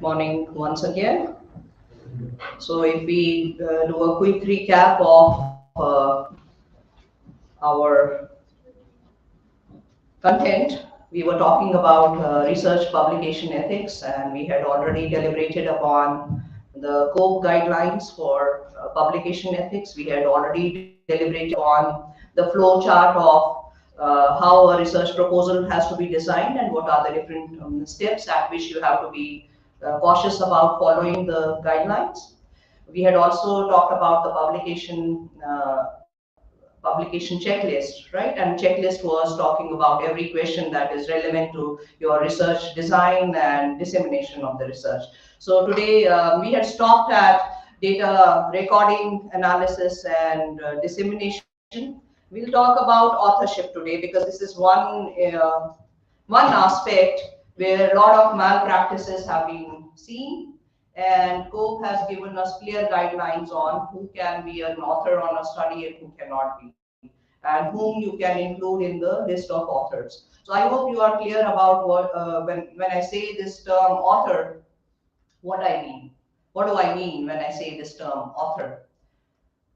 Morning once again. So if we do a quick recap of our content, we were talking about research publication ethics, and we had already deliberated upon the COPE guidelines for publication ethics. We had already deliberated on the flow chart of how a research proposal has to be designed and what are the different steps at which you have to be cautious about following the guidelines. We had also talked about the publication checklist, right? And checklist was talking about every question that is relevant to your research design and dissemination of the research. So today we had stopped at data recording, analysis, and dissemination. We'll talk about authorship today because this is one aspect where a lot of malpractices have been seen, and COPE has given us clear guidelines on who can be an author on a study and who cannot be, and whom you can include in the list of authors. So I hope you are clear about what when I say this term author, what I mean. What do I mean when I say this term author?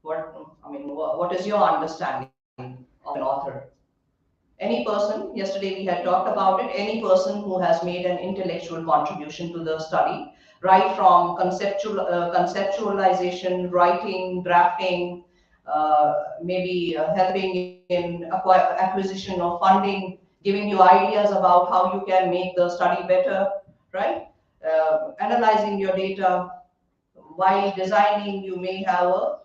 What is your understanding of an author? Any person, yesterday we had talked about it, any person who has made an intellectual contribution to the study, right from conceptualization, writing, drafting, maybe helping in acquisition of funding, giving you ideas about how you can make the study better, right? Analyzing your data while designing, you may have a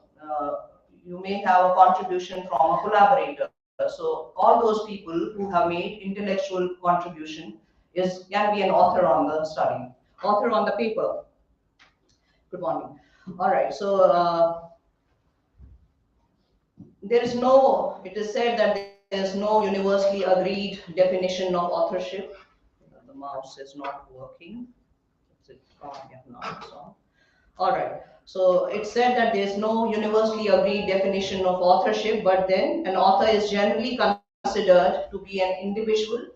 contribution from a collaborator. So all those people who have made intellectual contribution can be an author on the study, author on the paper. Good morning. All right. So there is no. It is said that there is no universally agreed definition of authorship. The mouse is not working. Is it on? Yeah, now it's on. All right. So it said that there's no universally agreed definition of authorship, but then an author is generally considered to be an individual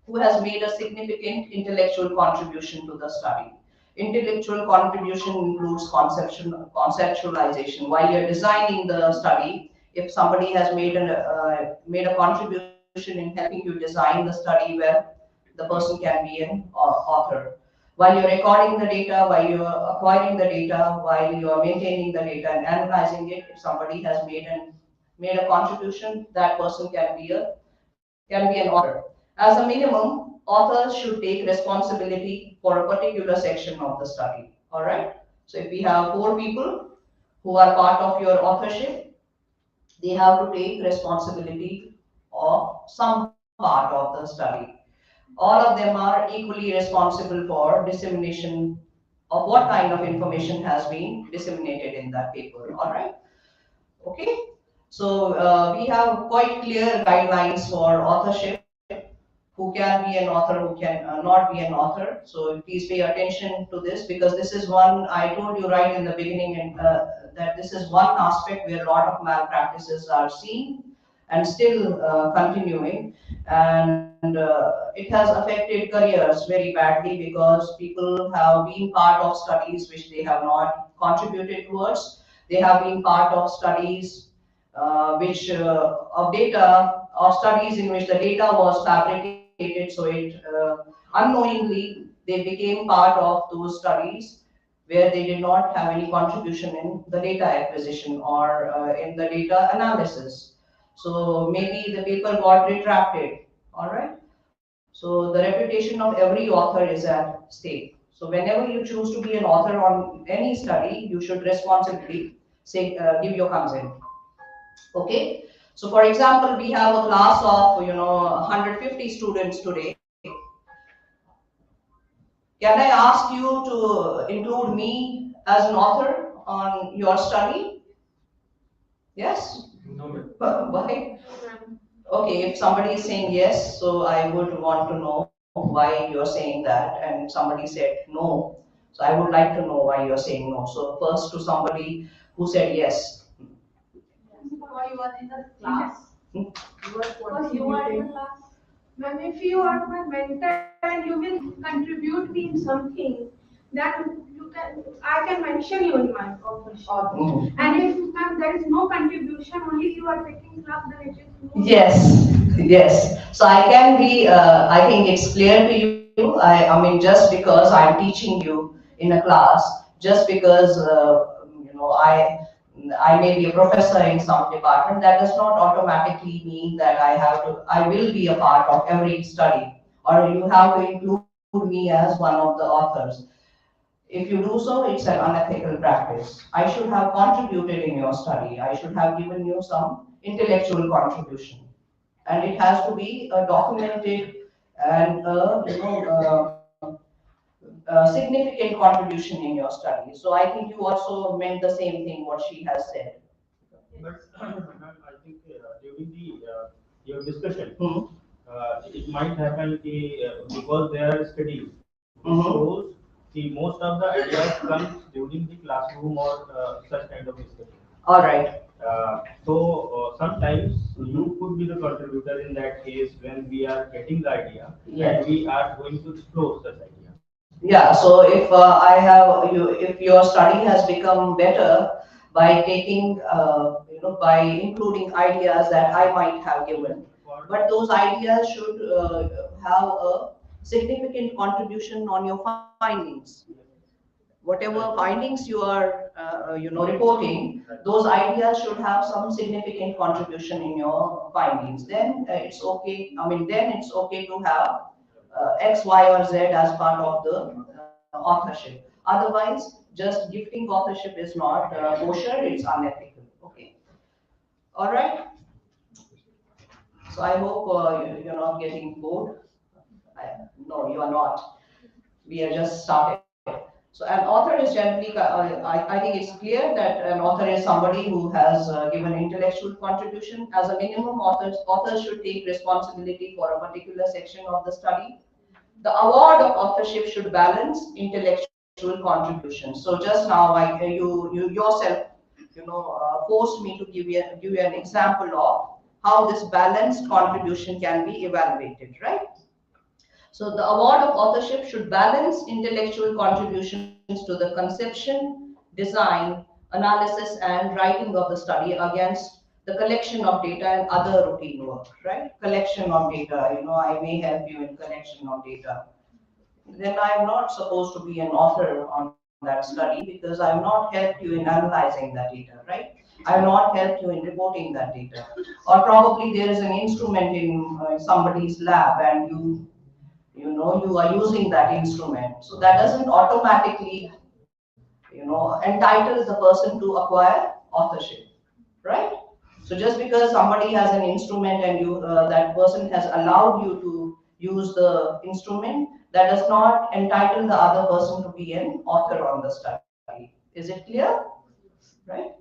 who has made a significant intellectual contribution to the study. Intellectual contribution includes conceptualization. While you're designing the study, if somebody has made a contribution in helping you design the study, where the person can be an author. While you're recording the data, while you're acquiring the data, while you're maintaining the data and analyzing it, if somebody has made a contribution, that person can be an author. As a minimum, authors should take responsibility for a particular section of the study. All right. So if we have 4 people who are part of your authorship, they have to take responsibility of some part of the study. All of them are equally responsible for dissemination of what kind of information has been disseminated in that paper. All right. Okay. So we have quite clear guidelines for authorship, who can be an author, who can not be an author. So please pay attention to this, because this is one, I told you right in the beginning, and that this is one aspect where a lot of malpractices are seen and still continuing. And it has affected careers very badly, because people have been part of studies which they have not contributed towards. They have been part of studies which of data or studies in which the data was fabricated, so it unknowingly they became part of those studies where they did not have any contribution in the data acquisition or in the data analysis. So maybe the paper got retracted. All right. So the reputation of every author is at stake. So whenever you choose to be an author on any study, you should responsibly say give your consent. Okay. So for example, we have a class of 150 students today. Can I ask you to include me as an author on your study? Yes? No. Why? Okay, if somebody is saying yes, so I would want to know why you're saying that. And somebody said no, so I would like to know why you're saying no. So first, to somebody who said yes. Because you are in the class. Because you are in the class. Ma'am, if you are my mentor and you will contribute me in something, that you can, I can mention you in my authorship. Mhm. And if ma'am there is no contribution, only you are taking class, then it is no. Yes, yes. So I can be, I think it's clear to you. I mean, just because I'm teaching you in a class, just because, I may be a professor in some department, that does not automatically mean that I will be a part of every study, or you have to include me as one of the authors. If you do so, it's an unethical practice. I should have contributed in your study. I should have given you some intellectual contribution, and it has to be documented and significant contribution in your study. So I think you also meant the same thing what she has said. But ma'am, I think during the your discussion, Hmm. it might happen because there are studies. It Mhm. shows the most of the ideas comes during the classroom or such kind of discussion. All right. So sometimes you could be the contributor in that case when we are getting the idea Yes. and we are going to explore such idea. Yeah, so if if your study has become better by taking, by including ideas that I might have given, but those ideas should have a significant contribution on your findings. Whatever findings you are, reporting, those ideas should have some significant contribution in your findings. Then it's okay. I mean, then it's okay to have X, Y, or Z as part of the authorship. Otherwise, just gifting authorship is not kosher, it's unethical. Okay. All right. So I hope you're not getting bored. No, you are not. We are just started. So an author is generally, I think it's clear that an author is somebody who has given intellectual contribution. As a minimum, authors should take responsibility for a particular section of the study. The award of authorship should balance intellectual contribution. So just now, you yourself, forced me to give you an example of how this balanced contribution can be evaluated, right? So the award of authorship should balance intellectual contributions to the conception, design, analysis, and writing of the study against the collection of data and other routine work, right? Collection of data, I may help you in collection of data. Then I'm not supposed to be an author on that study because I have not helped you in analyzing that data, right? I have not helped you in reporting that data. Or probably there is an instrument in somebody's lab and you are using that instrument. So that doesn't automatically, entitle the person to acquire authorship, right? So just because somebody has an instrument and that person has allowed you to use the instrument, that does not entitle the other person to be an author on the study. Is it clear? Right?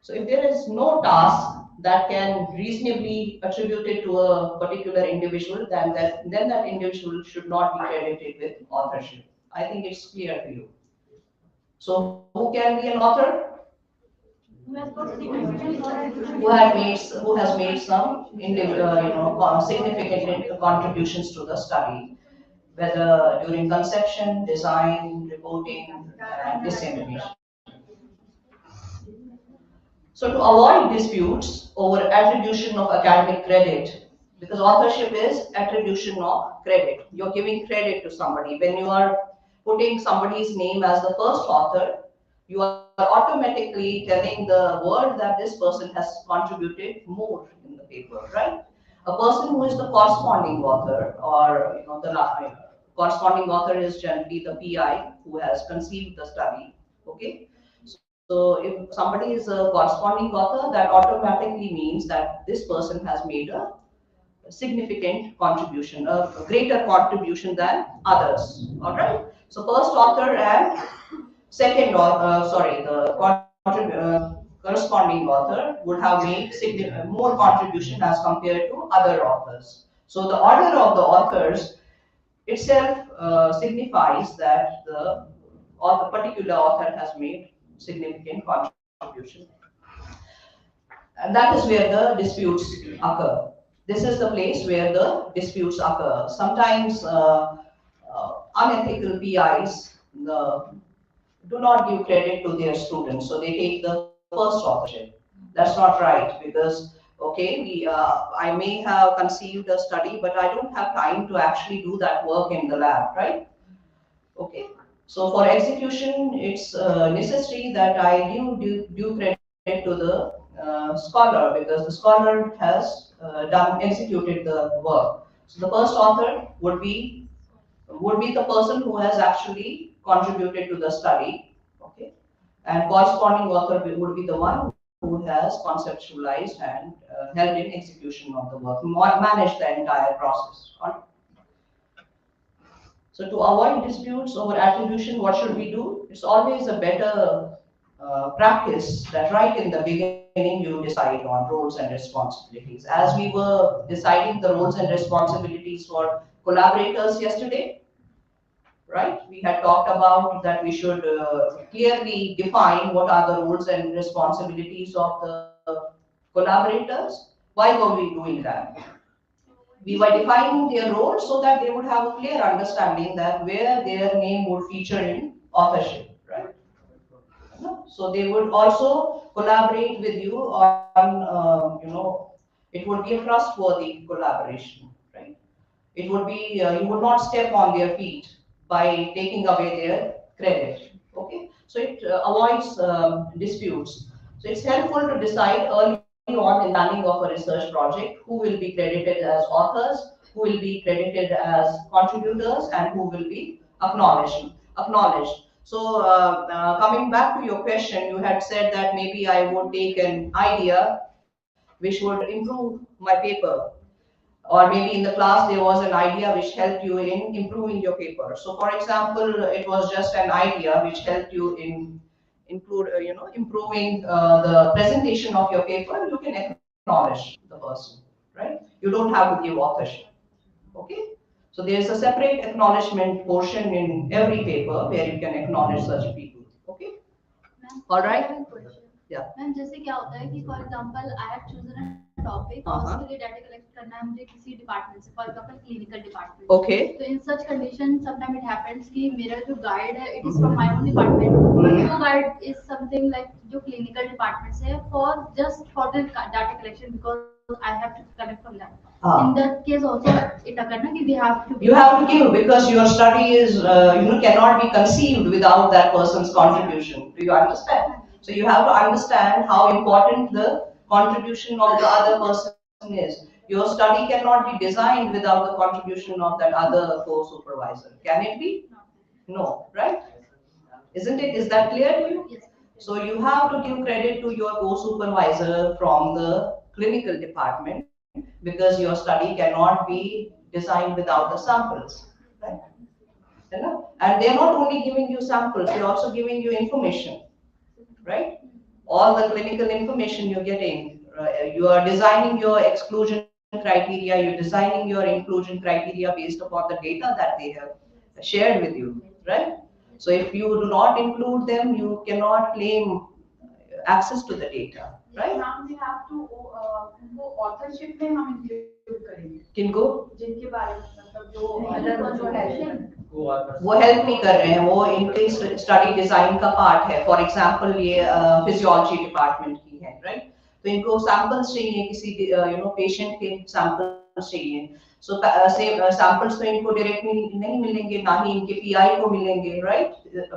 So if there is no task that can reasonably attribute it to a particular individual, then that individual should not be credited with authorship. I think it's clear to you. So who can be an author? Who has made some significant contributions to the study, whether during conception, design, reporting, and dissemination. So to avoid disputes over attribution of academic credit, because authorship is attribution of credit. You're giving credit to somebody. When you are putting somebody's name as the first author, you are automatically telling the world that this person has contributed more in the paper, right? A person who is the corresponding author, or corresponding author is generally the PI who has conceived the study. Okay, so if somebody is a corresponding author, that automatically means that this person has made a significant contribution, a greater contribution than others. All right. So first author and second, the corresponding author would have made more contribution as compared to other authors. So the order of the authors itself signifies that the particular author has made significant contribution. And that is where the disputes occur. This is the place where the disputes occur. Sometimes unethical PIs the do not give credit to their students, so they take the first authorship. That's not right because okay, I may have conceived a study, but I don't have time to actually do that work in the lab, right? Okay, so for execution, it's necessary that I give due credit to the scholar because the scholar has executed the work. So the first author would be the person who has actually contributed to the study, okay, and corresponding author would be the one who has conceptualized and helped in execution of the work, managed the entire process. So to avoid disputes over attribution, what should we do? It's always a better practice that right in the beginning you decide on roles and responsibilities. As we were deciding the roles and responsibilities for collaborators yesterday, right? We had talked about that we should clearly define what are the roles and responsibilities of the collaborators. Why were we doing that? We were defining their roles so that they would have a clear understanding that where their name would feature in authorship, right? No? So they would also collaborate with you on, it would be a trustworthy collaboration, right? It would be, you would not step on their feet by taking away their credit, okay? So it avoids disputes. So it's helpful to decide early on in planning of a research project who will be credited as authors, who will be credited as contributors, and who will be acknowledged. So coming back to your question, you had said that maybe I would take an idea which would improve my paper, or maybe in the class there was an idea which helped you in improving your paper. So for example, it was just an idea which helped you in improving the presentation of your paper. You can acknowledge the person, right? You don't have to give authorship, okay? So there is a separate acknowledgement portion in every paper where you can acknowledge such people, okay? Ma'am All I right. have a question. Yeah. Ma'am जैसे क्या होता है कि for example I have chosen a topic और Uh-huh. उसके लिए data collect करना है मुझे किसी डिपार्टमेंट से for example clinical department Okay. तो in such condition sometime it happens कि मेरा जो गाइड है it is from my own department but वो गाइड इज समथिंग लाइक जो क्लिनिकल डिपार्टमेंट से है for just for the data collection because I have to collect from that in that case also it occurred na ki we have to You have to give because your study is cannot be conceived without that person's contribution. Do you understand? So you have to understand how important the contribution of the other person is. Your study cannot be designed without the contribution of that other co-supervisor. Can it be? No, right? Isn't it? Is that clear to you? yes So you have to give credit to your co-supervisor from the clinical department because your study cannot be designed without the samples, right? You know? And they're not only giving you samples, they're also giving you information, right? All the clinical information you're getting. You are designing your exclusion criteria, you're designing your inclusion criteria based upon the data that they have shared with you, right? So if you do not include them, you cannot claim access to the data, right? नाम we have to उनको authorship में हम include करेंगे किनको? जिनके बारे में मतलब जो other जो है वो हेल्प नहीं कर रहे हैं, वो इनके स्टडी डिजाइन का पार्ट है. फॉर एग्जांपल ये फिजियोलॉजी डिपार्टमेंट की है, राइट? तो इनको सैंपल्स चाहिए किसी पेशेंट के सैंपल्स चाहिए. सो सैंपल्स तो इनको डायरेक्टली नहीं मिलेंगे, ना ही इनके पीआई को मिलेंगे, right?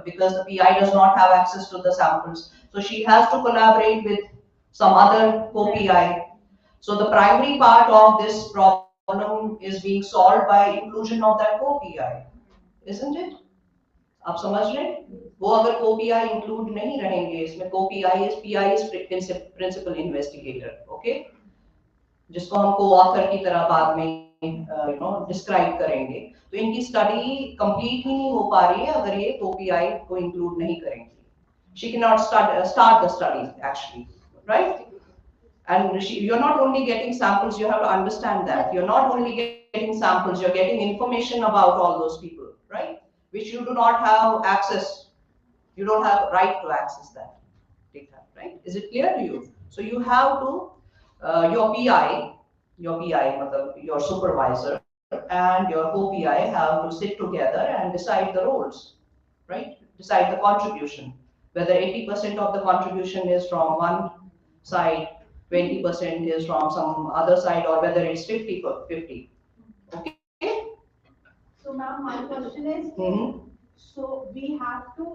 Because the PI does not have access to the samples, so she has to collaborate with some other co-PI. So the primary part of this problem is being solved by inclusion of that co-PI, isn't it? आप समझ रहे हैं? वो अगर co-PI include नहीं रहेंगे इसमें, PI is principal investigator, okay? जिसको हम co-author की तरह बाद में डिस्क्राइब करेंगे. तो इनकी स्टडी कंप्लीट ही नहीं हो पा रही है अगर ये co-PI को इंक्लूड नहीं करेंगे. She cannot start the study actually, right? And you're not only getting samples, you have to understand that. You're not only getting samples, you're getting information about all those people, right? Which you do not have access. You don't have right to access that data, right? Is it clear to you? So you have to, your PI, your supervisor and your co-PI have to sit together and decide the roles. right? Decide the contribution, whether 80% of the contribution is from one side, 20% is from some other side, or whether it's 50 for 50. Okay? So ma'am, my question is, Mm-hmm. so we have to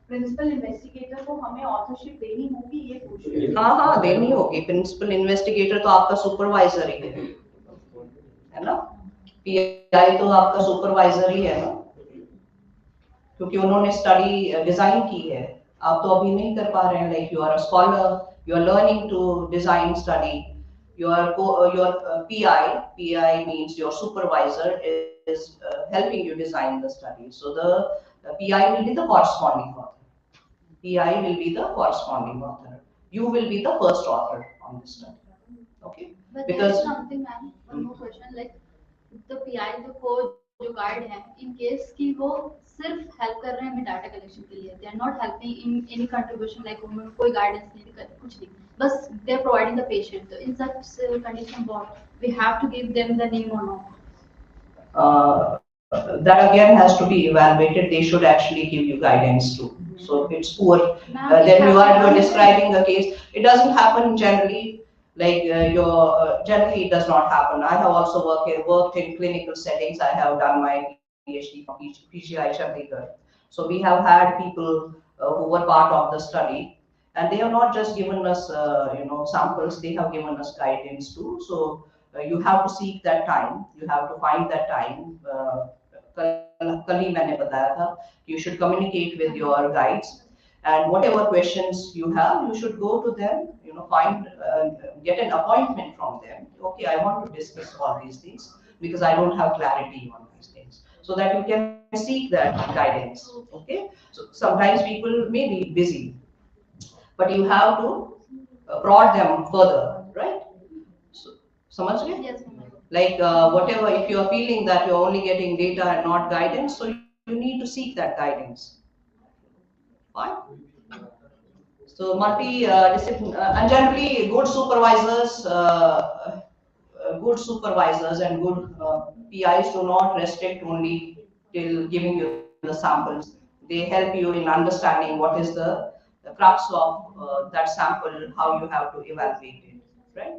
principal investigator को हमें authorship देनी होगी ये पूछ रही हूँ. हाँ देनी होगी. प्रिंसिपल इन्वेस्टिगेटर तो आपका सुपरवाइजर ही है ना? पीआई तो आपका सुपरवाइजर ही है ना, क्योंकि उन्होंने स्टडी डिजाइन की है. आप तो अभी नहीं कर पा रहे हैं. Like you are a scholar, you are learning to design study. Your PI means your supervisor is helping you design the study. So the PI will be the corresponding author. PI will be the corresponding author. You will be the first author on this study. Okay? But Because there is something, ma'am, one more question, like the PI जो coach जो guide हैं, in case कि वो सिर्फ help कर रहे हैं data collection के लिए, they are not helping in any contribution, like उन्होंने कोई गाइडेंस नहीं कर कुछ नहीं, बस they are providing the patient. So in such condition, what we have to give them the name or not? That again has to be evaluated. They should actually give you guidance too. So it's poor. Then you are describing a case. It doesn't happen generally. Like generally it does not happen. I have also worked in clinical settings. I have done my PhD from PGI Chandigarh. So we have had people who were part of the study, and they have not just given us samples. They have given us guidance too. So you have to seek that time. You have to find that time. कल ही मैंने बताया था, you should communicate with your guides, and whatever questions you have, you should go to them, find get an appointment from them. Okay, I want to discuss all these things because I don't have clarity on these things, so that you can seek that guidance. Okay, so sometimes people may be busy, but you have to prod them further, right? So समझ गए? Yes, ma'am. Like whatever, if you are feeling that you're only getting data and not guidance, so you need to seek that guidance. Fine. So multi-discipline, and generally good supervisors and good PIs do not restrict only till giving you the samples. They help you in understanding what is the crux of that sample, how you have to evaluate it, right?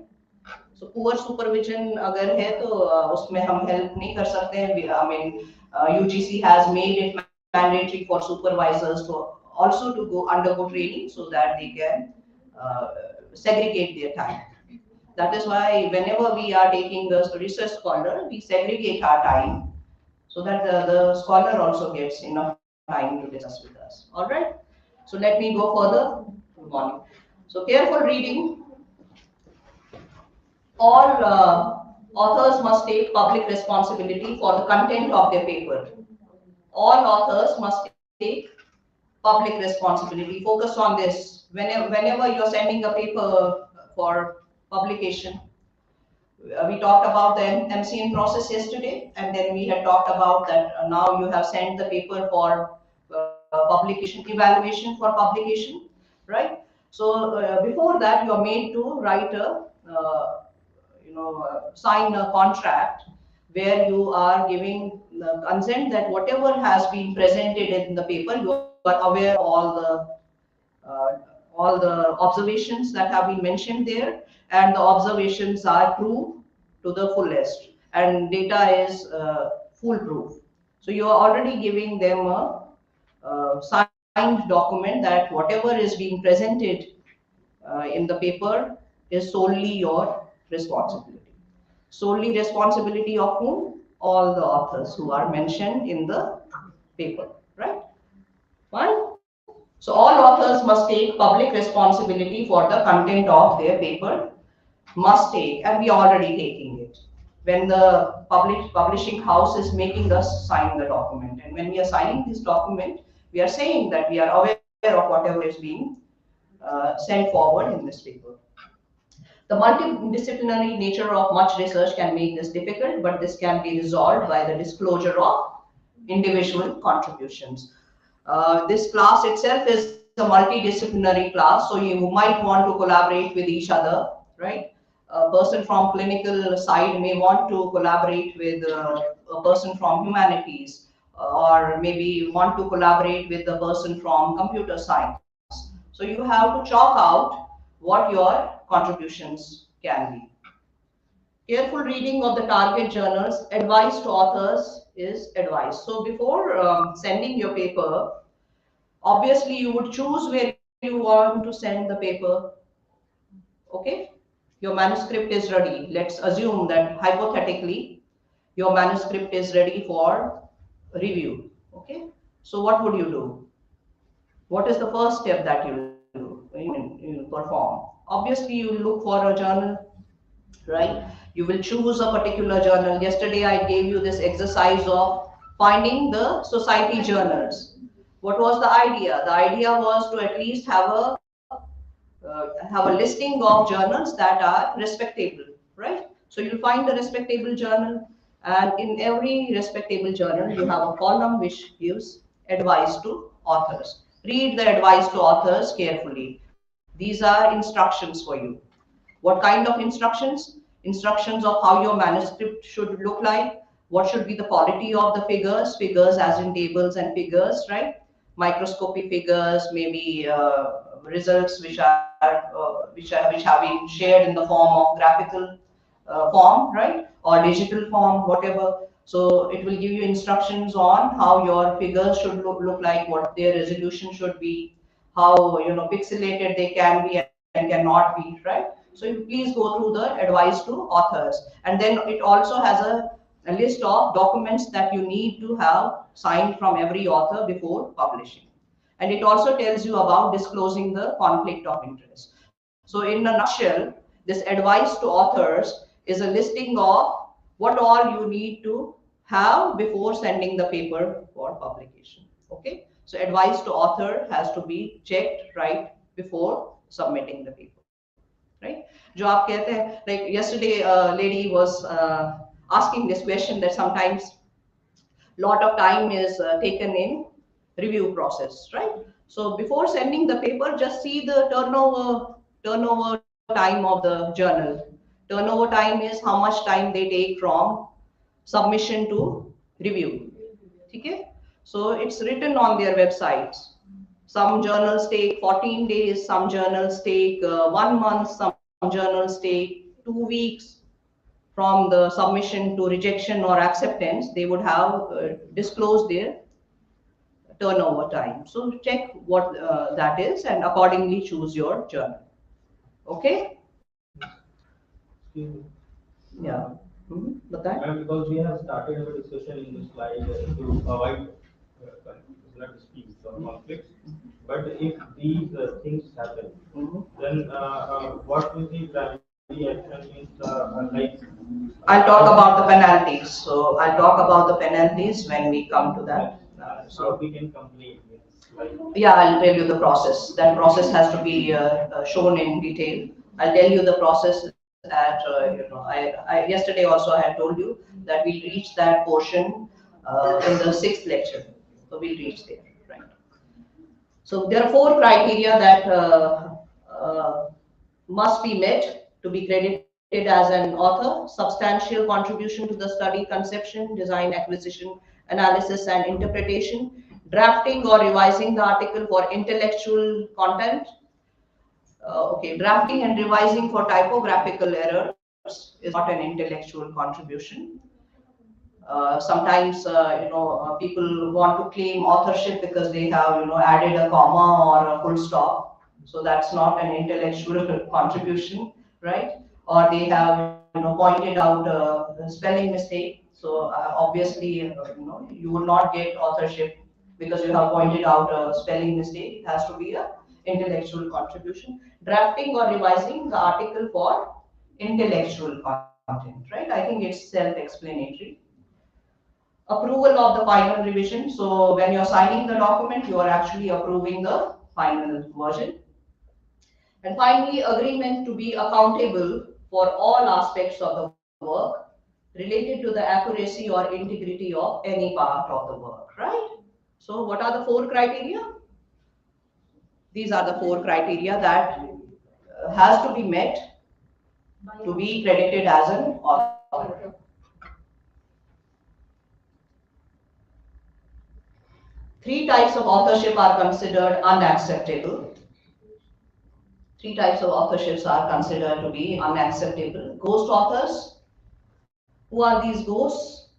So poor supervision अगर है तो उसमें हम help नहीं कर सकते हैं. I mean, UGC has made it mandatory for supervisors to also to undergo training so that they can segregate their time. That is why whenever we are taking the research scholar, we segregate our time so that the scholar also gets enough time to discuss with us. All right. So let me go further. Good morning. So careful reading. All authors must take public responsibility for the content of their paper. All authors must take public responsibility. Focus on this. Whenever you're sending a paper for publication, we talked about the MCN process yesterday, and then we had talked about that now you have sent the paper for publication, evaluation for publication, right? So before that, you are made to write a sign a contract where you are giving the consent that whatever has been presented in the paper, you are aware of all the observations that have been mentioned there, and the observations are true to the fullest, and data is foolproof. So you are already giving them a signed document that whatever is being presented in the paper is solely your responsibility. Solely responsibility of whom? All the authors who are mentioned in the paper, right? Fine. So all authors must take public responsibility for the content of their paper, must take, and we are already taking it. When the publishing house is making us sign the document, and when we are signing this document, we are saying that we are aware of whatever is being sent forward in this paper. The multidisciplinary nature of much research can make this difficult, but this can be resolved by the disclosure of individual contributions. This class itself is a multidisciplinary class, so you might want to collaborate with each other, right? A person from clinical side may want to collaborate with a person from humanities. or maybe want to collaborate with the person from computer science. So you have to chalk out what your contributions can be. Careful reading of the target journals, advice to authors is advice. So before sending your paper, obviously you would choose where you want to send the paper. Okay, your manuscript is ready. Let's assume that hypothetically your manuscript is ready for review. Okay, so what would you do? What is the first step that you perform? Obviously, you look for a journal, right? You will choose a particular journal. Yesterday, I gave you this exercise of finding the society journals. What was the idea? The idea was to at least have a listing of journals that are respectable, right? So you'll find the respectable journal, and in every respectable journal, you have a column which gives advice to authors. Read the advice to authors carefully. These are instructions for you. What kind of instructions? Instructions of how your manuscript should look like, what should be the quality of the figures as in tables and figures, right? Microscopy figures, maybe results which have been shared in the form of graphical form, right? Or digital form, whatever. So it will give you instructions on how your figures should look like, what their resolution should be, how pixelated they can be and cannot be, right? So you please go through the advice to authors, and then it also has a list of documents that you need to have signed from every author before publishing. And it also tells you about disclosing the conflict of interest. So in a nutshell, this advice to authors is a listing of what all you need to have before sending the paper for publication. Okay, so advice to author has to be checked right before submitting the paper, right? जो आप कहते हैं, like yesterday a lady was asking this question that sometimes lot of time is taken in review process, right? So before sending the paper, just see the turnover time of the journal. Turnover time is how much time they take from submission to review. Okay? So it's written on their websites. Some journals take 14 days, some journals take 1 month, some journals take 2 weeks from the submission to rejection or acceptance. They would have disclosed their turnover time. So check what that is and accordingly choose your journal. Okay? Excuse me. Yeah. But that? Because we have started our discussion in the slide to avoid not disputes or conflicts. But if these things happen, then what will the primary action means? Like I'll talk about the penalties. So I'll talk about the penalties when we come to that. so we can complain. Like, Yeah, I'll tell you the process. That process has to be shown in detail. I'll tell you the process at, I yesterday also I had told you that we'll reach that portion in the sixth lecture. So we'll reach there, right? So there are four criteria that must be met to be credited as an author: substantial contribution to the study, conception, design, acquisition, analysis, and interpretation, drafting or revising the article for intellectual content. Okay, drafting and revising for typographical errors is not an intellectual contribution. Sometimes people want to claim authorship because they have added a comma or a full stop, so that's not an intellectual contribution, right? Or they have pointed out a spelling mistake. So obviously you would not get authorship because you have pointed out a spelling mistake. It has to be a intellectual contribution. Drafting or revising the article for intellectual content, right? I think it's self-explanatory. Approval of the final revision. So when you're signing the document, you are actually approving the final version. And finally, agreement to be accountable for all aspects of the work related to the accuracy or integrity of any part of the work, right? So what are the four criteria? These are the four criteria that has to be met to be credited as an author. Three types of authorship are considered unacceptable. Three types of authorships are considered to be unacceptable. Ghost authors. Who are these ghosts?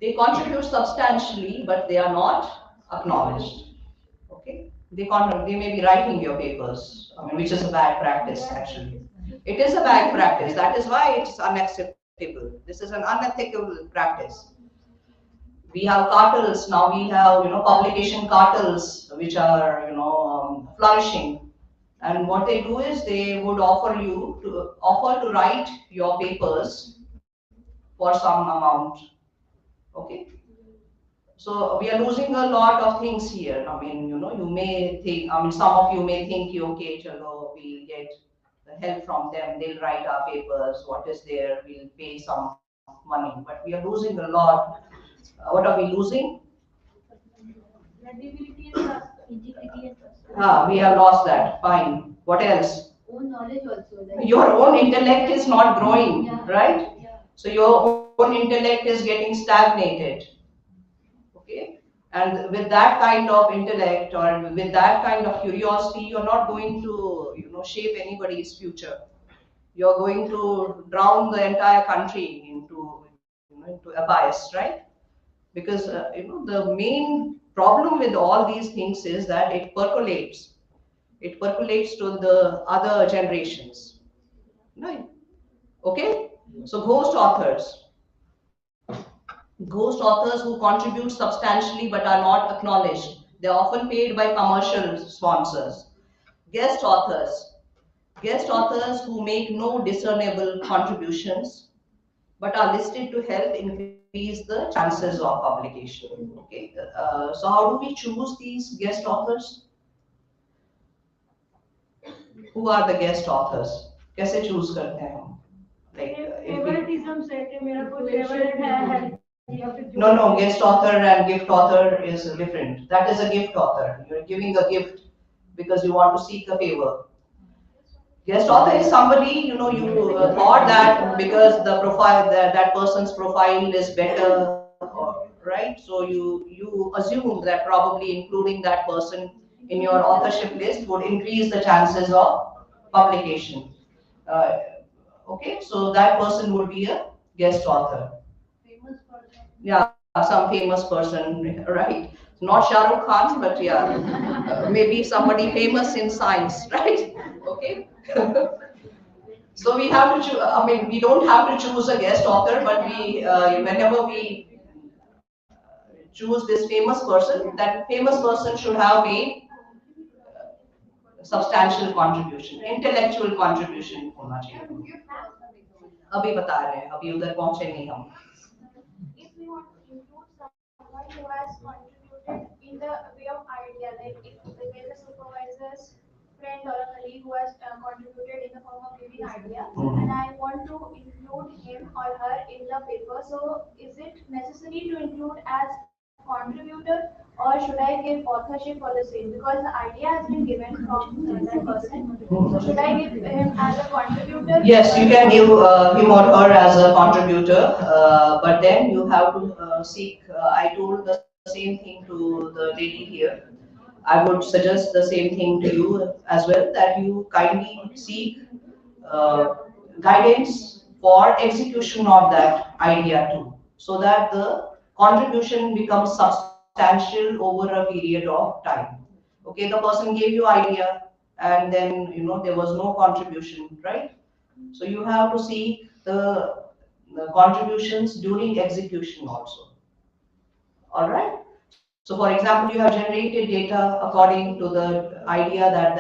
They contribute substantially, but they are not acknowledged. Okay? They may be writing your papers, I mean, which is a bad practice actually. It is a bad practice. That is why it's unacceptable. This is an unethical practice. We have cartels now. We have publication cartels which are flourishing. And what they do is they would offer to write your papers for some amount. Okay. So we are losing a lot of things here. I mean, you may think, I mean, some of you may think, okay, chalo, we'll get the help from them. They'll write our papers. What is there? We'll pay some money. But we are losing a lot. What are we losing? Credibility and trust. Integrity and trust. We have lost that. Fine. What else? Own knowledge also. Like Your own intellect is not growing, yeah. right? Yeah. So your own intellect is getting stagnated. Okay? And with that kind of intellect or with that kind of curiosity, you're not going to, shape anybody's future. You're going to drown the entire country into abyss, right? Because the main problem with all these things is that it percolates. It percolates to the other generations, right? Okay? So ghost authors who contribute substantially but are not acknowledged. They're often paid by commercial sponsors. Guest authors. Guest authors who make no discernible contributions but are listed to help increase the chances of publication. Okay. So how do we choose these guest authors? Who are the guest authors? कैसे choose करते हैं हम? Like favoritism से कि मेरा कोई favorite है No, guest author and gift author is different. That is a gift author. You're giving a gift because you want to seek a favor. Guest author is somebody, you thought that because the profile, that person's profile is better, right? So you assume that probably including that person in your authorship list would increase the chances of publication. Uh, okay, so that person would be a guest author. famous person. Yeah, some famous person, right? Not Shah Rukh Khan, but yeah, maybe somebody famous in science, right? Okay. So we have to choose. I mean, we don't have to choose a guest author, but whenever we choose this famous person, that famous person should have made substantial contribution, intellectual contribution होना चाहिए. अभी बता रहे हैं, अभी उधर पहुंचे नहीं हम. If we want to include someone who has contributed in the way of idea, like if there is a supervisor's friend or a colleague who has contributed in the form of giving idea, and I want to include him or her in the paper, so is it necessary to include as contributor or should I give authorship for the same? Because the idea has been given from that person. So should I give him as a contributor? Yes, you can give him or her as a contributor, but then you have to seek. I told the same thing to the lady here. I would suggest the same thing to you as well, that you kindly seek uh, guidance for execution of that idea too, so that the contribution becomes substantial over a period of time. Okay, the person gave you idea and then there was no contribution, right? So you have to see the contributions during execution also. All right. So for example, you have generated data according to the idea that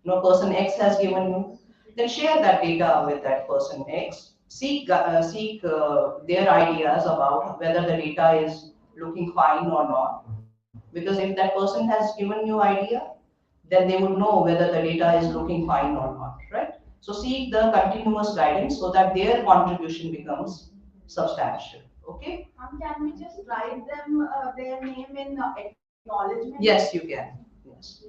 person X has given you. Then share that data with that person X. Seek their ideas about whether the data is looking fine or not. Because if that person has given you idea, then they would know whether the data is looking fine or not, right? So seek the continuous guidance so that their contribution becomes substantial. Okay? Can we just write them their name in acknowledgement? Yes, you can. Yes.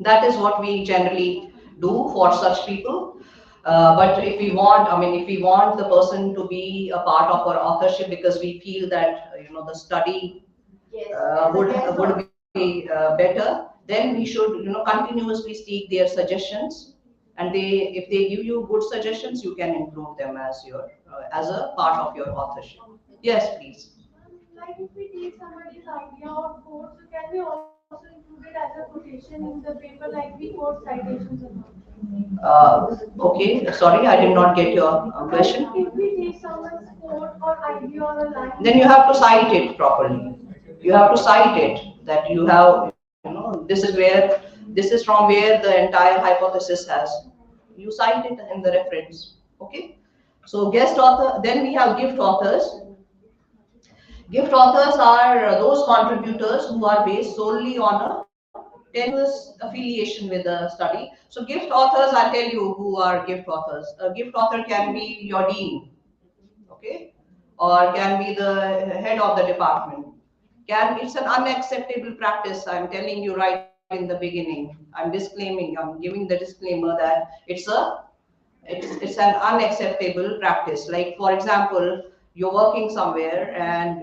That is what we generally do for such people. But if we want, I mean, if we want the person to be a part of our authorship because we feel that the study Yes, as a would guest would author. be better, then we should continuously seek their suggestions, and if they give you good suggestions, you can include them as your as a part of your authorship. Yes, please. Like if we take somebody's idea or quote, so can we also include it as a quotation in the paper, like we quote citations and all? Okay, sorry, I did not get your Like question. if we take someone's quote or idea or a line. Then you have to cite it properly. You have to cite it that you have, this is from where the entire hypothesis has. You cite it in the reference. Okay. So guest author, then we have gift authors. Gift authors are those contributors who are based solely on a tenuous affiliation with the study. So gift authors, I'll tell you who are gift authors. A gift author can be your dean, okay, or can be the head of the department. It's an unacceptable practice. I'm telling you right in the beginning. I'm giving the disclaimer that it's an unacceptable practice. Like for example, you're working somewhere and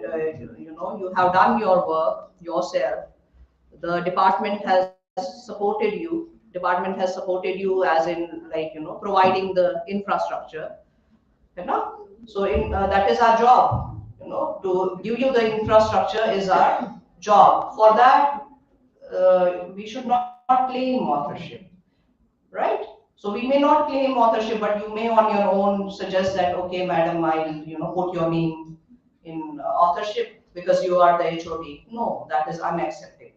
you have done your work yourself. The department has supported you as in like providing the infrastructure, you know. So that is our job, to give you the infrastructure is our job. For that, we should not claim authorship, right? So we may not claim authorship, but you may on your own suggest that, okay, madam, I'll put your name in authorship because you are the HOD. No, that is unacceptable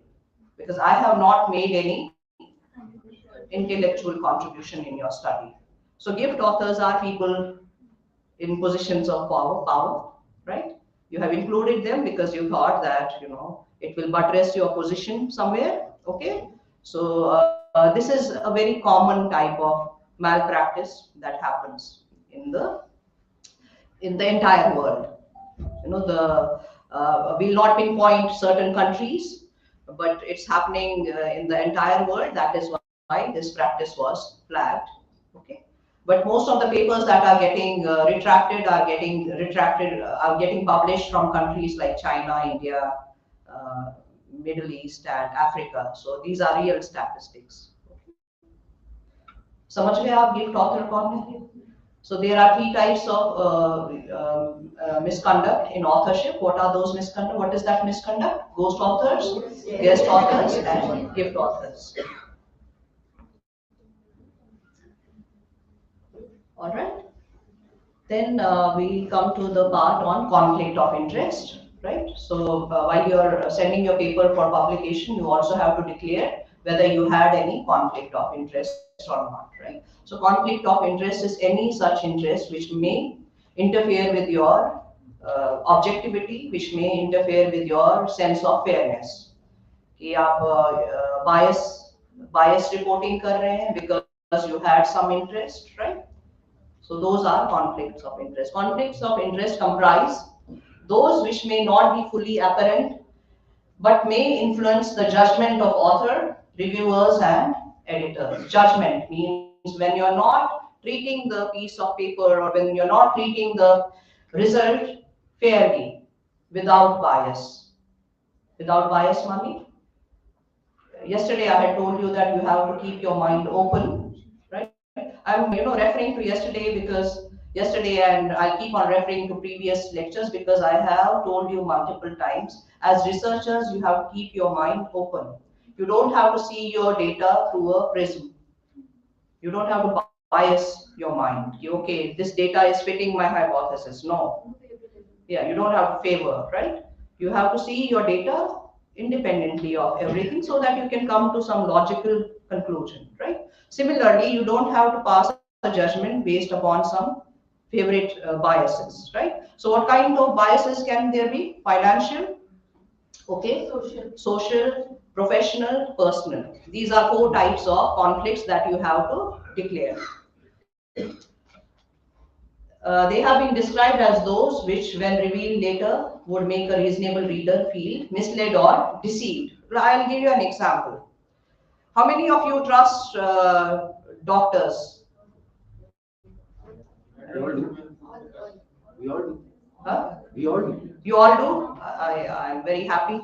because I have not made any intellectual contribution in your study. So gift authors are people in positions of power, right? You have included them because you thought that it will buttress your position somewhere. Okay, so this is a very common type of malpractice that happens in the entire world. The will not pinpoint certain countries, but it's happening in the entire world. That is why this practice was flagged. Okay, but most of the papers that are getting are getting published from countries like China, India, uh, Middle East, and Africa. So these are real statistics. समझ गए आप gift author कौन है? So there are three types of misconduct in authorship. What are those misconduct? What is that misconduct? Ghost authors, guest authors, and gift authors. All right. Then we come to the part on conflict of interest, right? So while you're sending your paper for publication, you also have to declare whether you had any conflict of interest or not, right? So conflict of interest is any such interest which may interfere with your objectivity, which may interfere with your sense of fairness. कि आप bias reporting कर रहे हैं because you had some interest, right? So those are conflicts of interest. Conflicts of interest comprise those which may not be fully apparent but may influence the judgment of author, reviewers, and editors. Judgment means when you're not treating the piece of paper or when you're not treating the result fairly, without bias. Without bias, money. Yesterday I had told you that you have to keep your mind open, right? I'm referring to yesterday because yesterday, and I'll keep on referring to previous lectures because I have told you multiple times, as researchers you have to keep your mind open. You don't have to see your data through a prism. You don't have to bias your mind. Okay, this data is fitting my hypothesis. No. Yeah, you don't have to favor, right? You have to see your data independently of everything so that you can come to some logical conclusion, right? Similarly, you don't have to pass a judgment based upon some favorite biases, right? So what kind of biases can there be? Financial, okay, social, professional, personal. These are four types of conflicts that you have to declare. They have been described as those which, when revealed later, would make a reasonable reader feel misled or deceived. I'll give you an example. How many of you trust doctors? We all do. We all do. Huh? We all do. You all do? I'm very happy.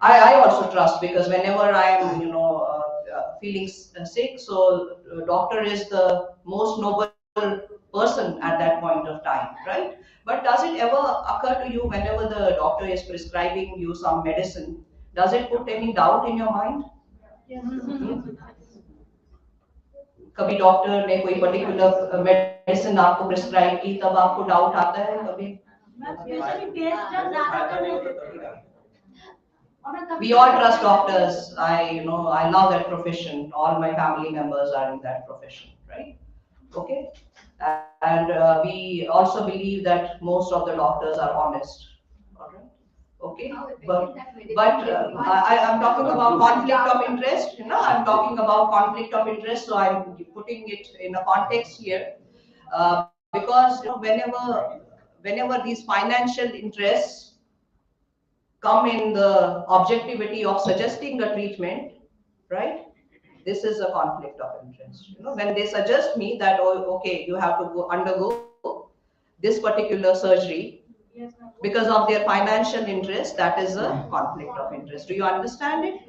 I also trust because whenever I am, feeling sick, so doctor is the most noble person at that point of time, right? But does it ever occur to you whenever the doctor is prescribing you some medicine, does it put any doubt in your mind? कभी doctor ने कोई particular medicine आपको prescribe की तब आपको doubt आता है कभी we all trust doctors. I love that profession. All my family members are in that profession, right? Okay. And we also believe that most of the doctors are honest. All right. Okay. I'm talking about conflict of interest. I'm talking about conflict of interest. So I'm putting it in a context here, because whenever these financial interests come in the objectivity of suggesting a treatment, right? This is a conflict of interest. When they suggest me that, oh, okay, you have to undergo this particular surgery because of their financial interest, that is a conflict of interest. Do you understand it?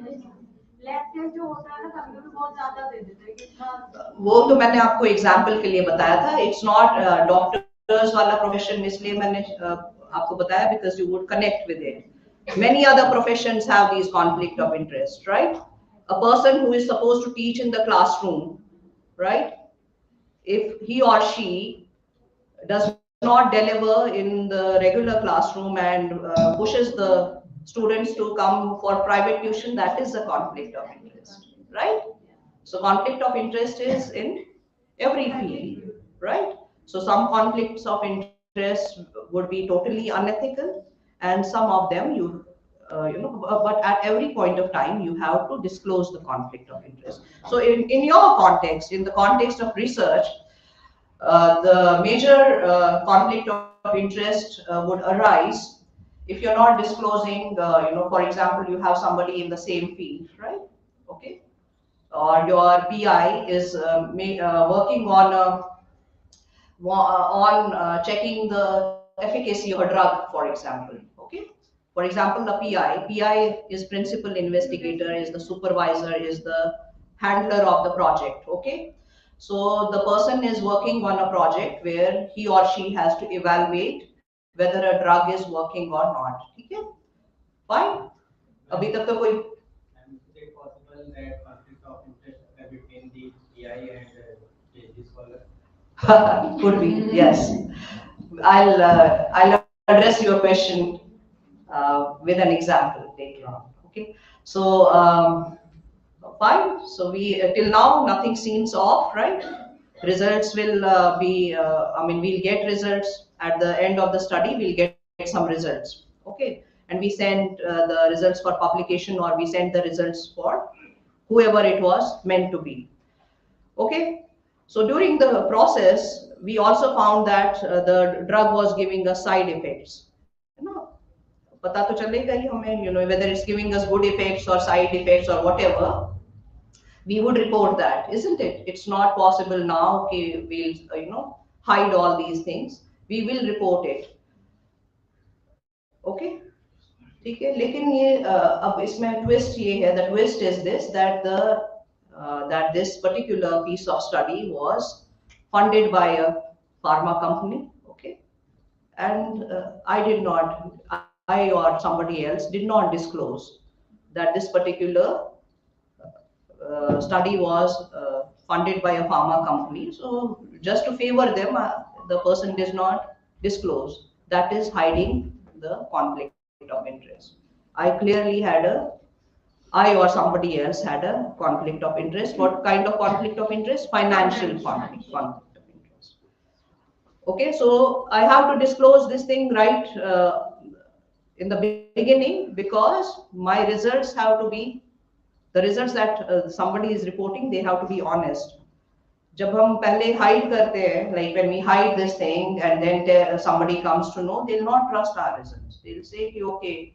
वो तो मैंने आपको example के लिए बताया था. It's not doctors वाला profession, इसलिए मैंने आपको बताया because you would connect with it. Many other professions have these conflict of interest, right? A person who is supposed to teach in the classroom, right? If he or she does not deliver in the regular classroom and pushes the students to come for private tuition, that is a conflict of interest, right? So conflict of interest is in every field, right? So some conflicts of interest would be totally unethical, and some of them but at every point of time you have to disclose the conflict of interest. So in your context, in the context of research, the major conflict of interest would arise if you're not disclosing, for example, you have somebody in the same field, right? Okay. Or your PI is working on checking the efficacy of a drug, for example. Okay. For example, the PI is principal investigator, is the supervisor, is the handler of the project. Okay. So the person is working on a project where he or she has to evaluate whether a drug is working or not. ठीक है? Fine. अभी तक तो कोई And is it possible that conflict of interest between the PI and PhD scholar? could be, yes. I'll address your question with an example later on. Okay. So fine. So we till now nothing seems off, right? Results will we'll get results at the end of the study. We'll get some results. Okay. And we send the results for publication, or we send the results for whoever it was meant to be. Okay. So during the process, we also found that the drug was giving us side effects. पता तो चलेगा ही हमें, whether it's giving us good effects or side effects or whatever, we would report that, isn't it? It's not possible now कि we'll hide all these things. We will report it. Okay. ठीक है. लेकिन ये अब इसमें twist ये है, the twist is this, that this particular piece of study was funded by a pharma company. Okay. And I or somebody else did not disclose that this particular study was funded by a pharma company. So just to favor them, the person does not disclose. That is hiding the conflict of interest. I or somebody else had a conflict of interest. What kind of conflict of interest? Financial conflict of interest. Okay, so I have to disclose this thing right in the beginning, because my results have to be the results that somebody is reporting, they have to be honest. जब हम पहले hide करते हैं, like when we hide this thing and then somebody comes to know, they'll not trust our results. They'll say कि okay,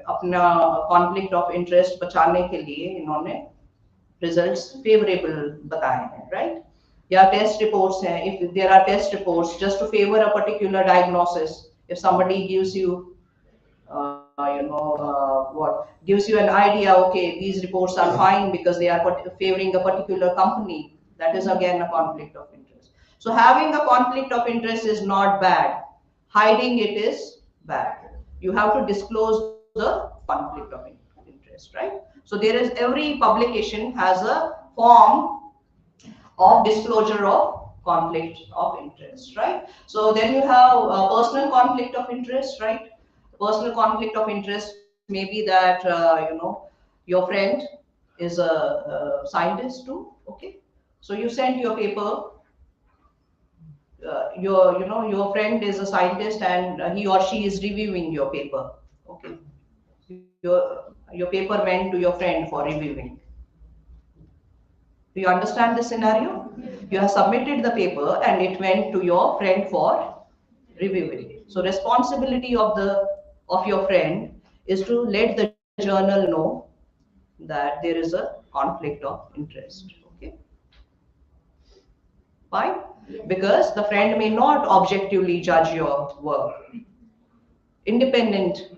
अपना conflict of interest बचाने के लिए इन्होंने results favorable बताए हैं, right? Yeah, test reports. If there are test reports, just to favor a particular diagnosis, if somebody gives you, what gives you an idea, okay, these reports are fine because they are favoring a particular company. That is again a conflict of interest. So having a conflict of interest is not bad. Hiding it is bad. You have to disclose the conflict of interest, right? So there is every publication has a form of disclosure of conflict of interest, right? So then you have personal conflict of interest, right? Personal conflict of interest may be that your friend is a scientist too, okay? So you send your paper. Your friend is a scientist and he or she is reviewing your paper, okay? Your paper went to your friend for reviewing. Do you understand the scenario? You have submitted the paper and it went to your friend for reviewing. So responsibility of your friend is to let the journal know that there is a conflict of interest. Okay, fine? Because the friend may not objectively judge your work. Independent.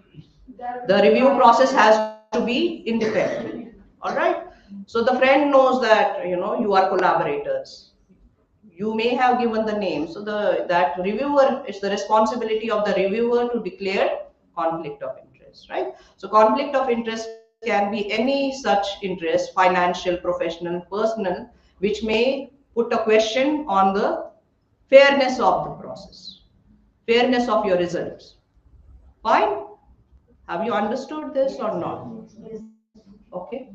The review process has to be independent. All right. So the friend knows that you are collaborators. You may have given the name, so that reviewer, it's the responsibility of the reviewer to declare conflict of interest, right? So conflict of interest can be any such interest, financial, professional, personal, which may put a question on the fairness of the process, fairness of your results. Fine. Have you understood this or not? Okay.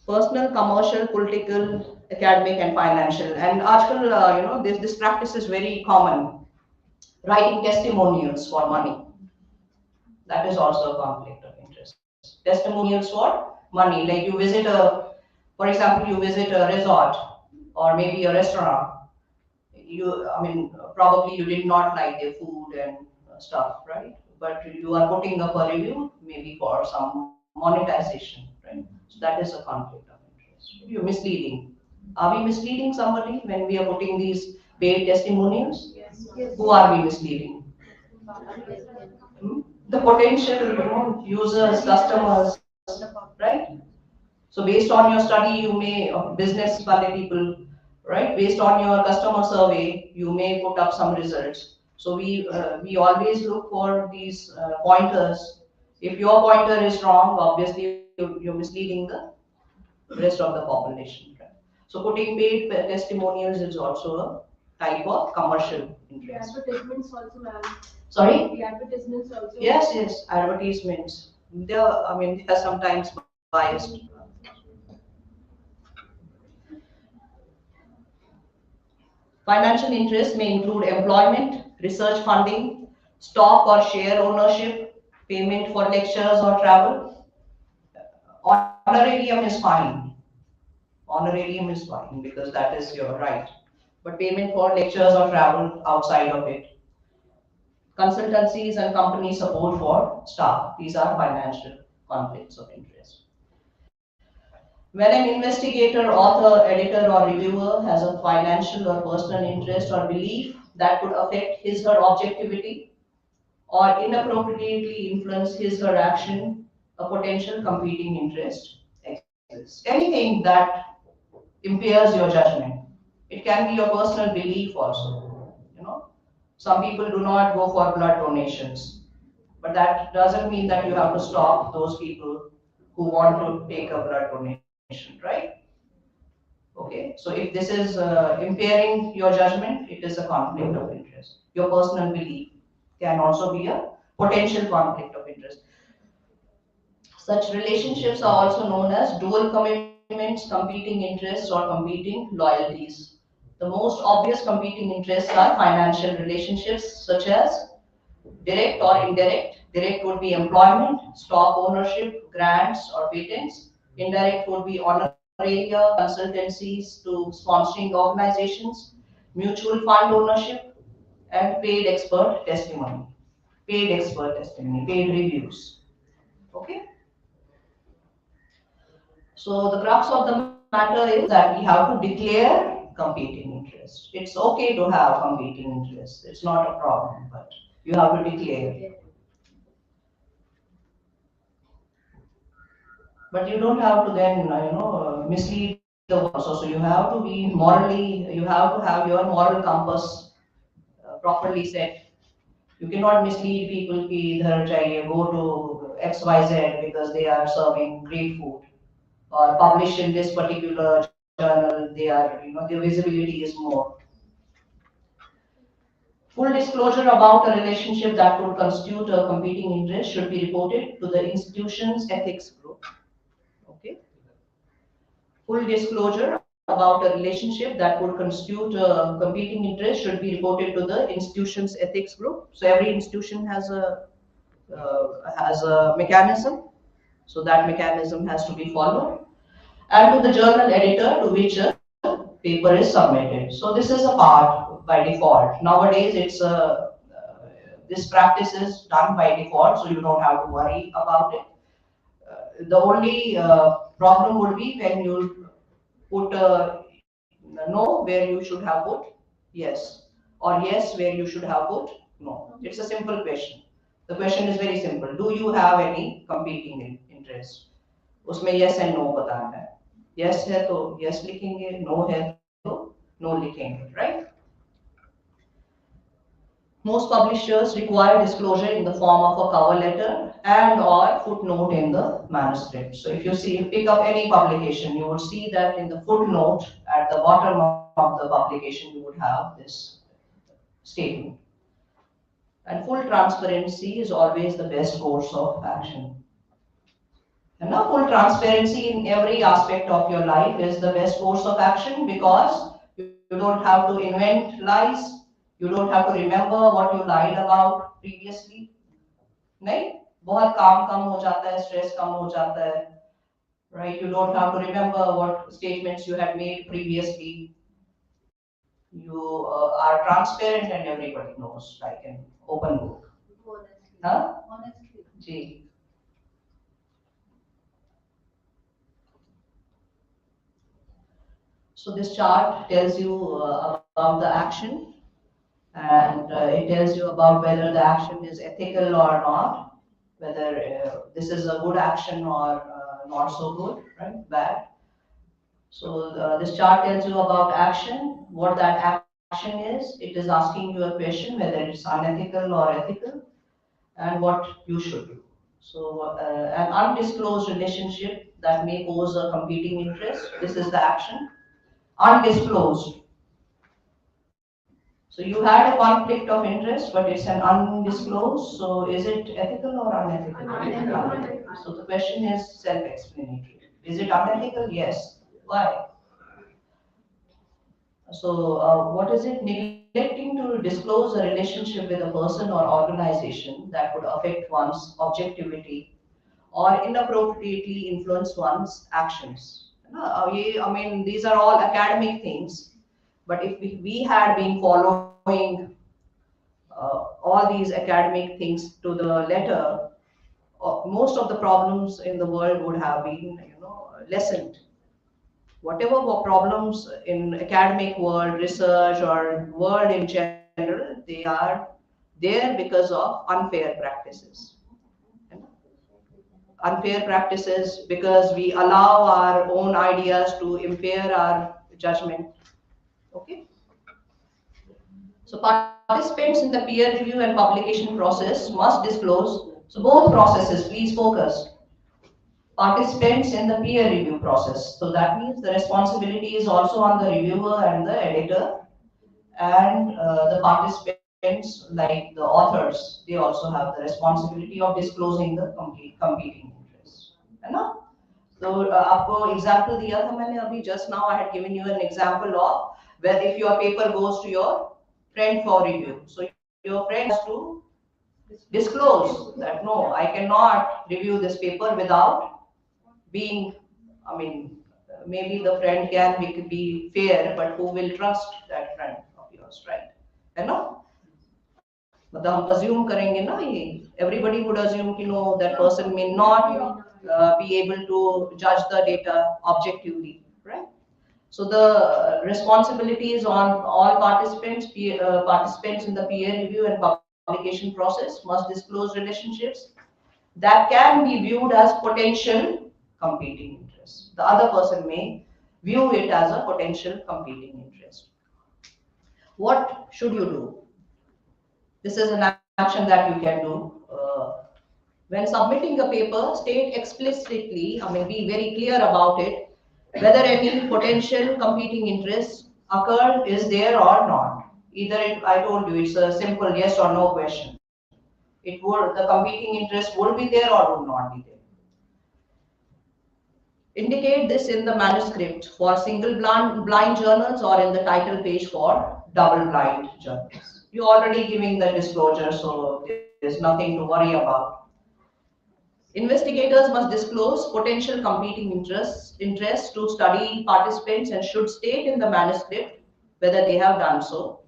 Personal, commercial, political, academic, and financial. And article, this practice is very common. Writing testimonials for money. That is also a conflict of interest. Testimonials for money, like you visit for example, you visit a resort or maybe a restaurant. Probably you did not like their food and stuff, right? But you are putting up a review, maybe for some monetization, right? So that is a conflict of interest. You're misleading. Are we misleading somebody when we are putting these paid testimonials? Yes. Who are we misleading? Hmm? The potential, users, customers, right? So based on your study, you may business wale people, right? Based on your customer survey, you may put up some results. So we always look for these pointers. If your pointer is wrong, obviously you're misleading the rest of the population. Right? So putting paid testimonials is also a type of commercial The interest. advertisements also, ma'am. Sorry? The advertisements also. Yes, advertisements. They are sometimes biased. Financial interests may include employment, research funding, stock or share ownership, payment for lectures or travel. Honorarium is fine. Honorarium is fine because that is your right. But payment for lectures or travel outside of it. Consultancies and company support for staff. These are financial conflicts of interest. When an investigator, author, editor, or reviewer has a financial or personal interest or belief that could affect his or her objectivity or inappropriately influence his or her action, a potential competing interest exists. Anything that impairs your judgment. It can be your personal belief also. Some people do not go for blood donations, but that doesn't mean that you have to stop those people who want to take a blood donation, right? Okay, so if this is impairing your judgment, it is a conflict of interest. Your personal belief can also be a potential conflict of interest. Such relationships are also known as dual commitments, competing interests, or competing loyalties. The most obvious competing interests are financial relationships, such as direct or indirect. Direct would be employment, stock ownership, grants, or patents. Indirect would be honoraria, consultancies to sponsoring organizations, mutual fund ownership, and paid expert testimony. Paid expert testimony, paid reviews. Okay? So the crux of the matter matter is that we have to declare competing interests. It's okay to have competing interests. It's not a problem, but you have to declare. But you don't have to then, mislead the world also. So you have to be morally, you have to have your moral compass properly set. You cannot mislead people कि इधर चाहिए, go to XYZ because they are serving great food, or publish in this particular journal. They are, their visibility is more. Full disclosure about a relationship that could constitute a competing interest should be reported to the institution's ethics group. Okay. Full disclosure about a relationship that would constitute a competing interest should be reported to the institution's ethics group. So every institution has a mechanism. So that mechanism has to be followed. And to the journal editor to which a paper is submitted. So this is a part by default. Nowadays, this practice is done by default, so you don't have to worry about it. The only problem would be when you put no where you should have put yes, or yes where you should have put no. It's a simple question. The question is very simple. Do you have any competing interest? उसमें yes and no बताना है. Yes है तो yes लिखेंगे, no है तो no लिखेंगे, right? Most publishers require disclosure in the form of a cover letter and or footnote in the manuscript. So if you pick up any publication, you will see that in the footnote at the bottom of the publication, you would have this statement. And full transparency is always the best course of action. And now full transparency in every aspect of your life is the best course of action because you don't have to invent lies, you don't have to remember what you lied about previously. नहीं बहुत काम कम हो जाता है, stress कम हो जाता है, right? You don't have to remember what statements you had made previously. You are transparent and everybody knows, like an open book. Huh? Honestly. Ji. So this chart tells you about the action, and it tells you about whether the action is ethical or not, whether this is a good action or not so good, right? Bad. So this chart tells you about action, what that action is. It is asking you a question whether it's unethical or ethical, and what you should do. So an undisclosed relationship that may pose a competing interest. This is the action. Undisclosed. So you had a conflict of interest, but it's an undisclosed. So is it ethical or unethical? Unethical. So the question is self-explanatory. Is it unethical? Yes. Why? So what is it? Neglecting to disclose a relationship with a person or organization that could affect one's objectivity or inappropriately influence one's actions. I mean, these are all academic things, but if we had been following all these academic things to the letter, most of the problems in the world would have been, lessened. Whatever were problems in academic world, research, or world in general, they are there because of unfair practices. Unfair practices because we allow our own ideas to impair our judgment. Okay. So participants in the peer review and publication process must disclose. So both processes, please focus. Participants in the peer review process. So that means the responsibility is also on the reviewer and the editor, and the participants, like the authors, they also have the responsibility of disclosing the competing interests. है ना? So आपको example दिया था मैंने अभी just now. I had given you an example of where if your paper goes to your friend for review, so your friend has to disclose that no, I cannot review this paper without being, I mean, maybe the friend can be fair, but who will trust that friend of yours, right? है ना? मतलब हम assume करेंगे ना ये, everybody would assume कि no, that person may not be able to judge the data objectively, right? So the responsibility is on all participants in the peer review and publication process must disclose relationships that can be viewed as potential competing interests. The other person may view it as a potential competing interest. What should you do? This is an action that you can do. When submitting a paper, state explicitly, I mean, be very clear about it, whether any potential competing interests occurred is there or not. Either I told you, it's a simple yes or no question. The competing interest would be there or would not be there. Indicate this in the manuscript for single blind journals or in the title page for double blind journals. You're already giving the disclosure, so there's nothing to worry about. Investigators must disclose potential competing interests to study participants and should state in the manuscript whether they have done so.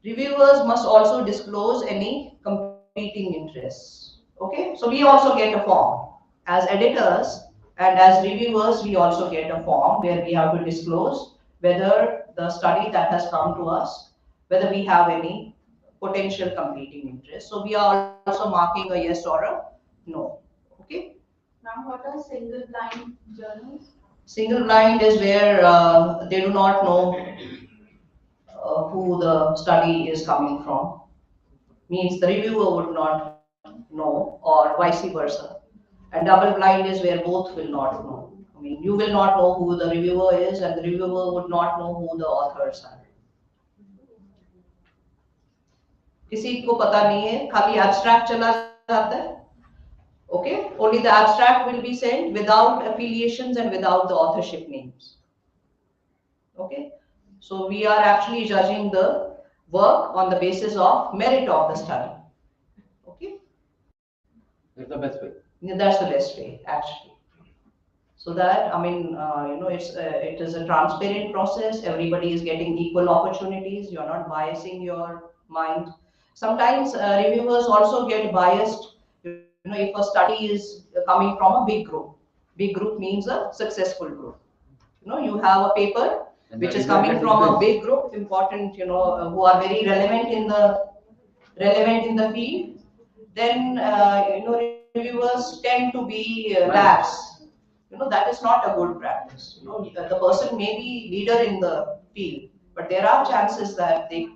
Reviewers must also disclose any competing interests. Okay, so we also get a form. As editors and as reviewers, we also get a form where we have to disclose whether the study that has come to us, whether we have any potential competing interests. So we are also marking a yes or a no. Okay. Now, what are single blind journals? Single blind is where they do not know who the study is coming from. Means the reviewer would not know, or vice versa. And double blind is where both will not know. I mean, you will not know who the reviewer is, and the reviewer would not know who the authors are. किसी को पता नहीं है, खाली abstract चला जाता है. Okay, only the abstract will be sent without affiliations and without the authorship names. Okay, so we are actually judging the work on the basis of merit of the study. Okay, It's the best way. yeah, that's the best way actually. So that, I mean, it is a transparent process. Everybody is getting equal opportunities. You're not biasing your mind. Sometimes reviewers also get biased. If a study is coming from a big group. Big group means a successful group. You have a paper And which the is result coming gets from a influenced. big group, important, who are very relevant in the field. Then reviewers tend to be lax. That is not a good practice. The person may be leader in the field, but there are chances that They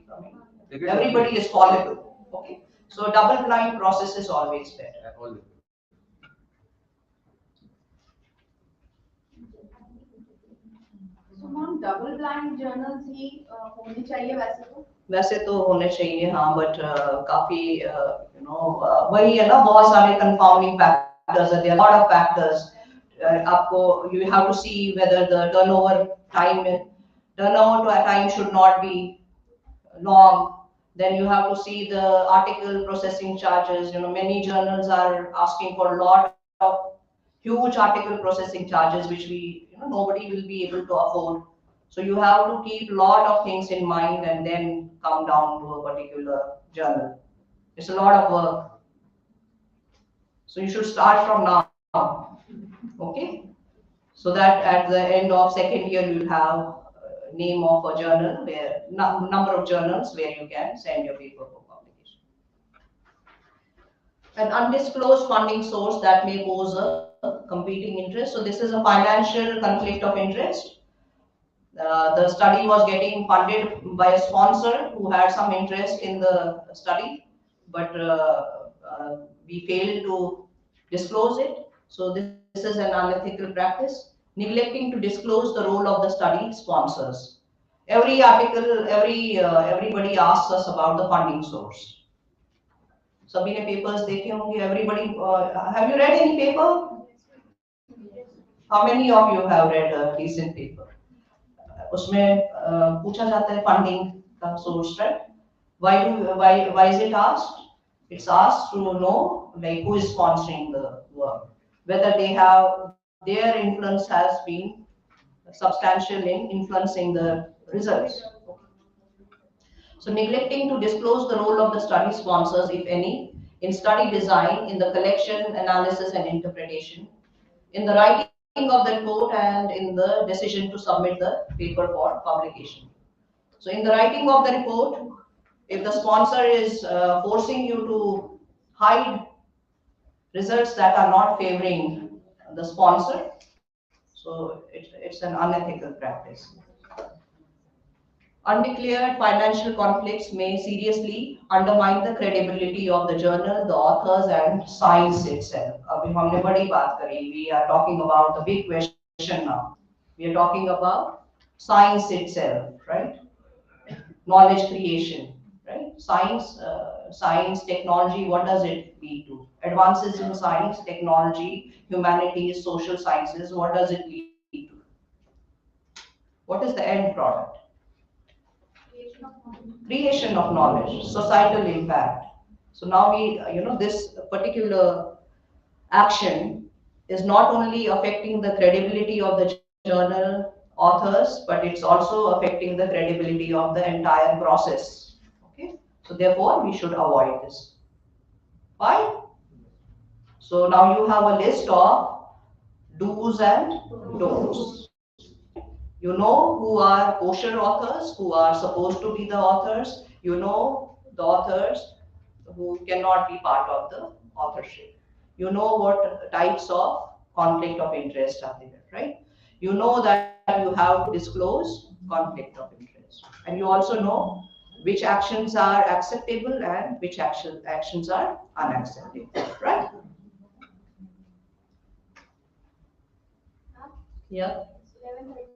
get everybody is fallible. Okay, so double blind process is always better. Always. So, ma'am, double blind journals ही होने चाहिए वैसे तो. वैसे तो होने चाहिए हाँ, but काफी वही है ना, बहुत सारे confounding factors are there, lot of factors. आपको you have to see whether the turnover time should not be long. Then you have to see the article processing charges. Many journals are asking for a lot of huge article processing charges, which nobody will be able to afford. So you have to keep a lot of things in mind and then come down to a particular journal. It's a lot of work. So you should start from now. Okay? So that at the end of second year you'll have name of a journal, where number of journals where you can send your paper for publication. An undisclosed funding source that may pose a competing interest. So this is a financial conflict of interest. The study was getting funded by a sponsor who had some interest in the study, but we failed to disclose it. So this is an unethical practice. Neglecting to disclose the role of the study sponsors. Every article, everybody asks us about the funding source. सभी ने papers देखे होंगे. Everybody, have you read any paper? How many of you have read a recent paper? उसमें पूछा जाता है funding का source, right? Why is it asked? It's asked to know like who is sponsoring the work, whether their influence has been substantial in influencing the results. So neglecting to disclose the role of the study sponsors, if any, in study design, in the collection, analysis, and interpretation, in the writing of the report and in the decision to submit the paper for publication. So in the writing of the report, if the sponsor is forcing you to hide results that are not favoring the sponsor, so it's an unethical practice. Undeclared financial conflicts may seriously undermine the credibility of the journal, the authors, and science itself. अभी हमने बड़ी बात करी. We are talking about the big question now. We are talking about science itself, right? Knowledge creation, right? Science, technology. What does it lead to? Advances in science, technology, humanities, social sciences. What does it lead to? What is the end product? Creation of knowledge, societal impact. So now this particular action is not only affecting the credibility of the journal authors, but it's also affecting the credibility of the entire process. Okay, so therefore we should avoid this. Why? So now you have a list of do's and don'ts. You know who are kosher authors, who are supposed to be the authors. You know the authors who cannot be part of the authorship. You know what types of conflict of interest are there, right? You know that you have to disclose conflict of interest. And you also know which actions are acceptable and which actions are unacceptable, right? Yeah. 11:30.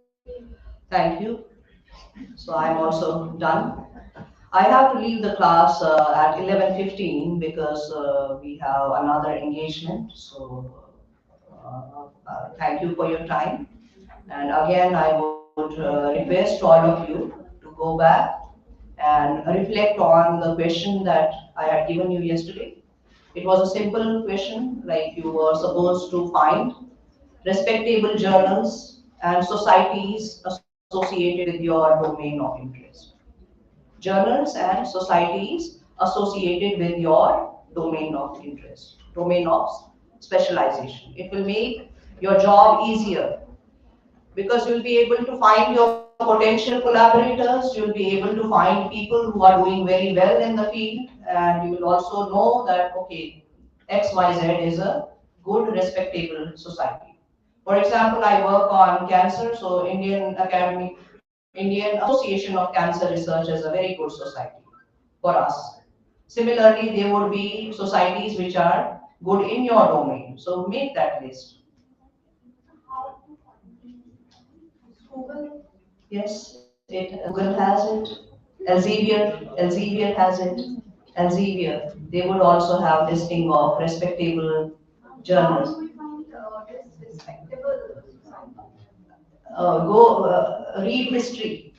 Thank you. So I'm also done. I have to leave the class at 11:15 because we have another engagement. So thank you for your time. And again, I would request all of you to go back and reflect on the question that I had given you yesterday. It was a simple question, like you were supposed to find respectable journals and societies associated with your domain of interest. Journals and societies associated with your domain of interest, domain of specialization. It will make your job easier because you'll be able to find your potential collaborators, you'll be able to find people who are doing very well in the field, and you will also know that, okay, XYZ is a good, respectable society. For example, I work on cancer, so Indian Association of Cancer Research is a very good society for us. Similarly, there would be societies which are good in your domain, so make that list. Google. Yes, Google has it. Elsevier has it. Elsevier. They would also have listing of respectable How journals. do we find this respectable society? Go read history.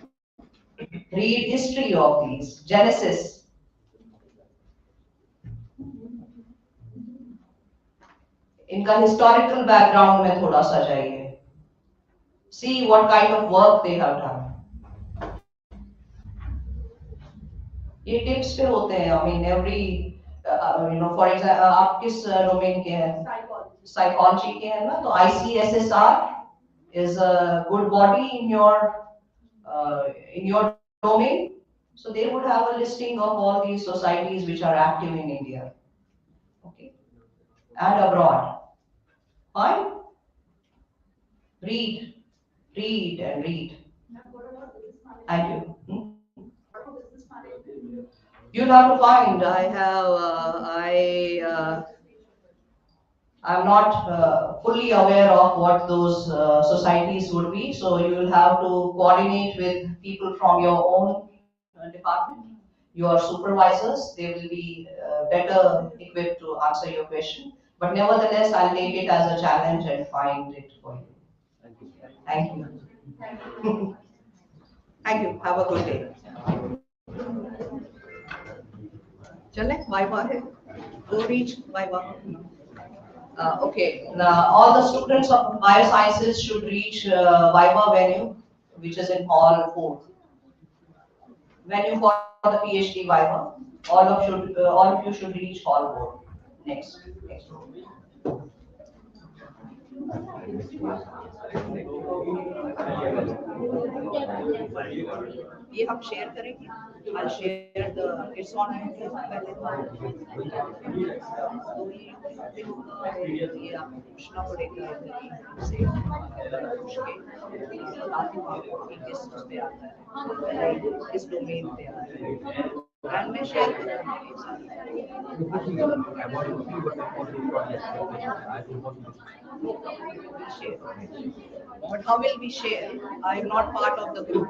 Read history of these. Genesis. इनका historical background में थोड़ा सा जाइए. See what kind of work they have done. ये tips पे होते हैं. I mean every for example आप किस डोमेन के हैं? Psychology के हैं ना, तो ICSSR is a good body in your domain. So they would have a listing of all these societies which are active in India, okay, and abroad. Fine. Read, read, and read. Thank you. You'll have to find. I'm not fully aware of what those societies would be, so you will have to coordinate with people from your own department, your supervisors. They will be better equipped to answer your question. But nevertheless, I'll take it as a challenge and find it for you. Thank you. Thank you. Have a good day. चले viva है go reach viva. Okay, now all the students of biosciences should reach Viva venue, which is in Hall 4. Venue for the PhD Viva. All of you should reach Hall 4. Next room. ये हम share करेंगे. I'll share the. It's on पहले तो ये आपको पूछना पड़ेगा से पूछ के ताकि आपको किस पे आता है, किस डोमेन पे आता है. And मैं शेयर करूँगी. But how will we share? I am not part of the group.